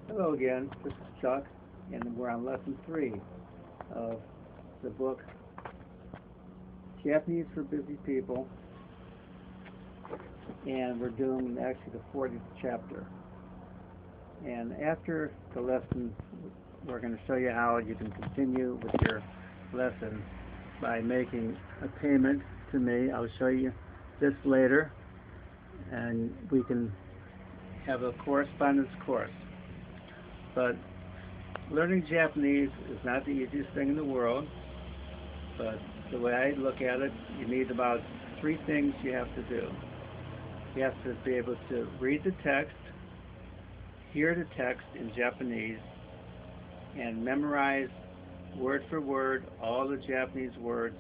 Hello again, this is Chuck, and we're on lesson 3 of the book Japanese for Busy People, and we're doing actually the 40th chapter. And after the lesson, we're going to show you how you can continue with your lesson by making a payment to me. I'll show you this later, and we can have a correspondence course. But learning Japanese is not the easiest thing in the world, but the way I look at it, you need about 3 things you have to do. You have to be able to read the text, hear the text in Japanese, and memorize word for word all the Japanese words,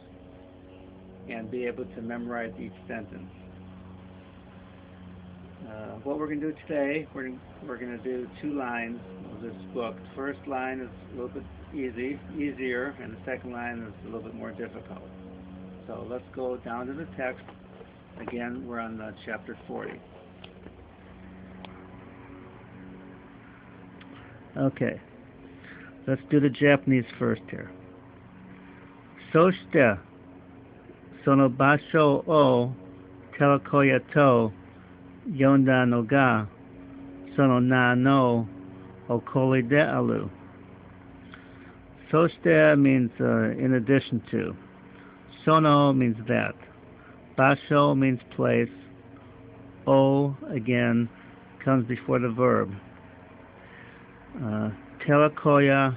and be able to memorize each sentence. What we're going to do today, we're going to do 2 lines of this book. The first line is a little bit easier, and the second line is a little bit more difficult. So let's go down to the text. Again, we're on chapter 40. Okay, let's do the Japanese first here. Soshite, sono basho o terakoya to yonda no ga sono na no okori de aru. Soshite means in addition to. Sono means that. Basho means place. O, again, comes before the verb. Terakoya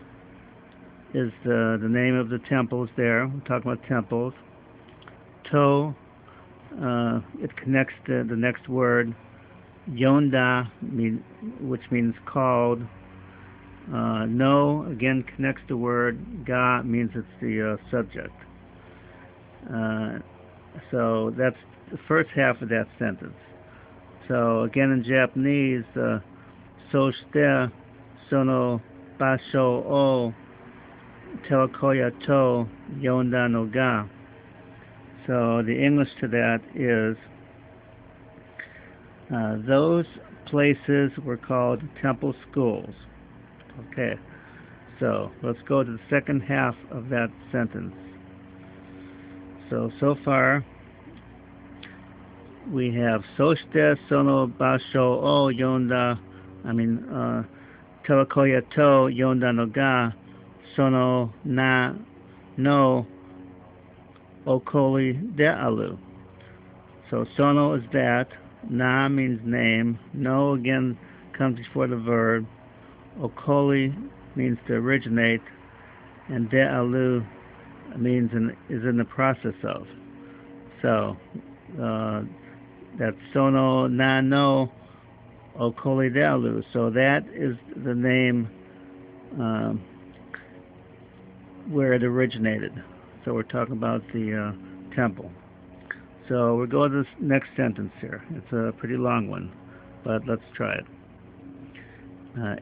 is the name of the temples there. We're talking about temples. To, it connects to the next word. Yonda, which means called. No, again, connects the word. Ga means it's the subject. So that's the first half of that sentence. So again in Japanese, soshite sono basho o terakoya to yonda no ga. So the English to that is those places were called temple schools. Okay, so let's go to the second half of that sentence. So far we have soshite sono basho o yonda, terakoya to yonda no ga sono na no okori de aru. So sono is that, na means name, no again comes before the verb, okori means to originate, and de aru means is in the process of. So that's sono na no okori de aru. So that is the name where it originated. So we're talking about the temple. So we'll go to this next sentence here. It's a pretty long one, but let's try it.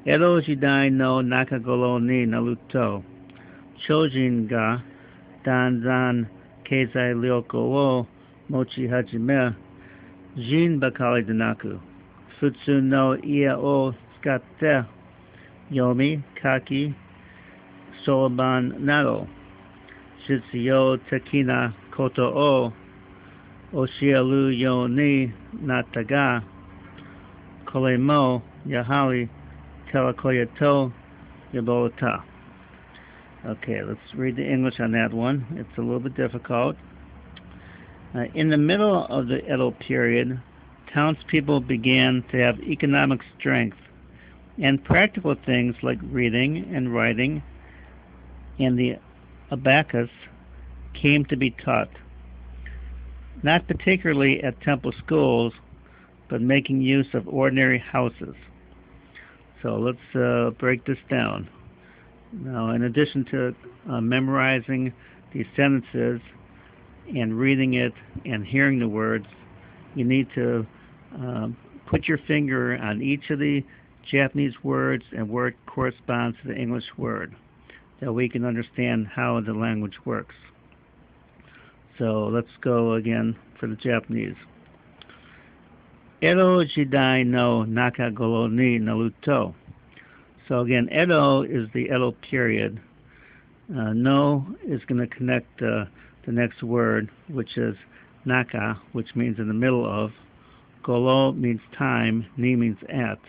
Edo jidai no nakagoro ni naruto chojin ga danzan keizai ryoko wo mochi hajime jin bakari danaku futsu no ie o tsukatte yomi kaki soroban naro shitsuyo tekina koto o oshiaru yo ni natta ga kore mo yahari terakoya to yabota. Okay, let's read the English on that one. It's a little bit difficult. In the middle of the Edo period, townspeople began to have economic strength, and practical things like reading and writing and the abacus came to be taught, not particularly at temple schools, but making use of ordinary houses. So let's break this down. Now, in addition to memorizing these sentences and reading it and hearing the words, you need to put your finger on each of the Japanese words and where it corresponds to the English word, that we can understand how the language works. So let's go again for the Japanese. Edo jidai no nakagoro ni naruto So again, Edo is the Edo period. No is going to connect the next word, which is Naka, which means in the middle of. Golo means time. Ni means at.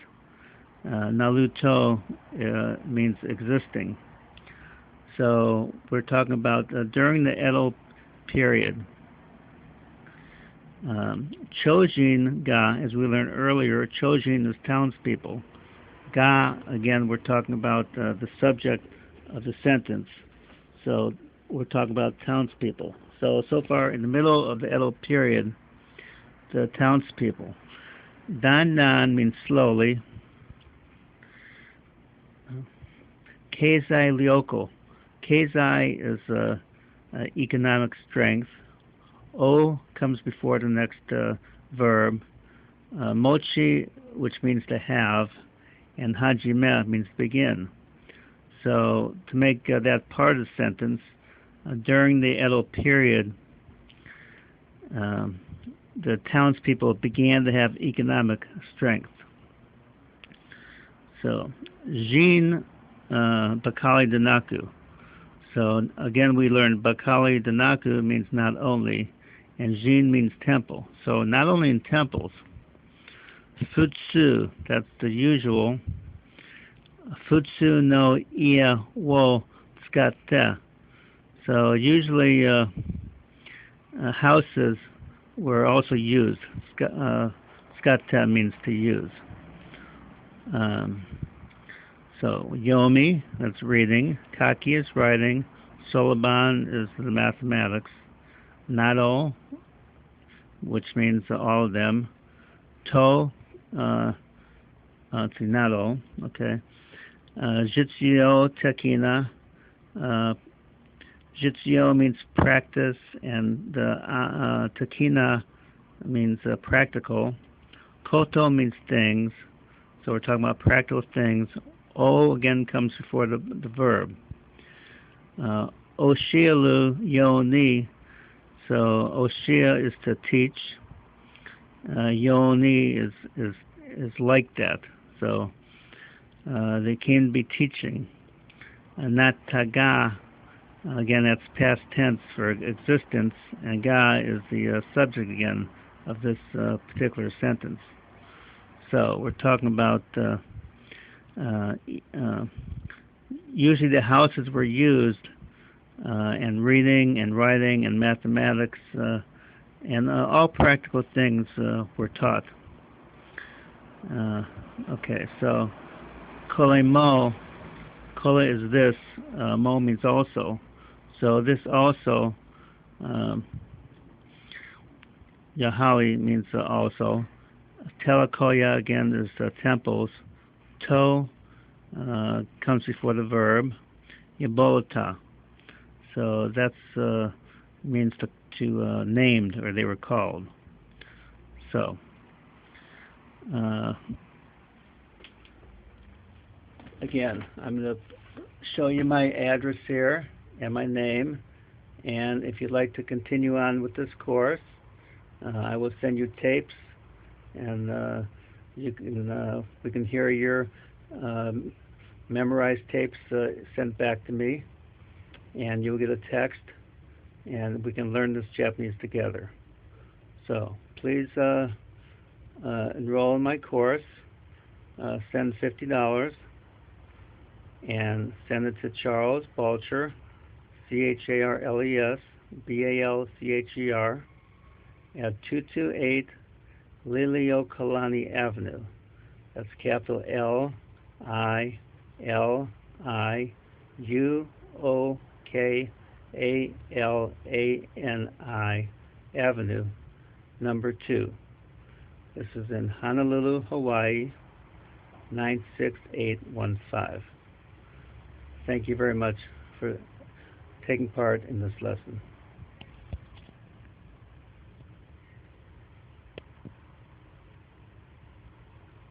Naluto means existing. So we're talking about during the Edo period. Chojin ga, as we learned earlier, Chojin is townspeople. Ga, again, we're talking about the subject of the sentence. So we're talking about townspeople. So far in the middle of the Edo period, the townspeople. Dan means slowly. Keizai Ryoko. Keizai is economic strength. O comes before the next verb. Mochi, which means to have, and hajime means begin. So to make that part of the sentence, during the Edo period, the townspeople began to have economic strength. So, Jin Bakali Danaku. So again, we learned Bakali Danaku means not only, and Jin means temple. So not only in temples. Futsu, that's the usual. Futsu no ia wo tsukate. So usually houses were also used. Tsukate means to use. So yomi, that's reading. Kaki is writing. Soloban is the mathematics. Nado, which means all of them. To, let's see, nado, okay. Jitsuyo tekina. Jitsuyo means practice, and tekina means practical. Koto means things, so we're talking about practical things. O again comes before the verb. Oshialu yoni, so oshia is to teach. Yoni is like that, so they can be teaching. Not taga, again that's past tense for existence, and ga is the subject again of this particular sentence. So we're talking about usually the houses were used, and reading and writing and mathematics and all practical things were taught. Okay, so kole mo, kole is this, mo means also. So this also, Yahawi means also. Telekoya again is temples. To comes before the verb. Yabolata. So that's means to named, or they were called. So again, I'm going to show you my address here and my name, and if you'd like to continue on with this course, I will send you tapes, and you can we can hear your memorized tapes sent back to me, and you'll get a text, and we can learn this Japanese together. So please enroll in my course. Send $50 and send it to Charles Balcher, CHARLES BALCHER, at 228 Liliuokalani Avenue. That's capital LILIUOKALANI Avenue, number 2. This is in Honolulu, Hawaii, 96815. Thank you very much for taking part in this lesson.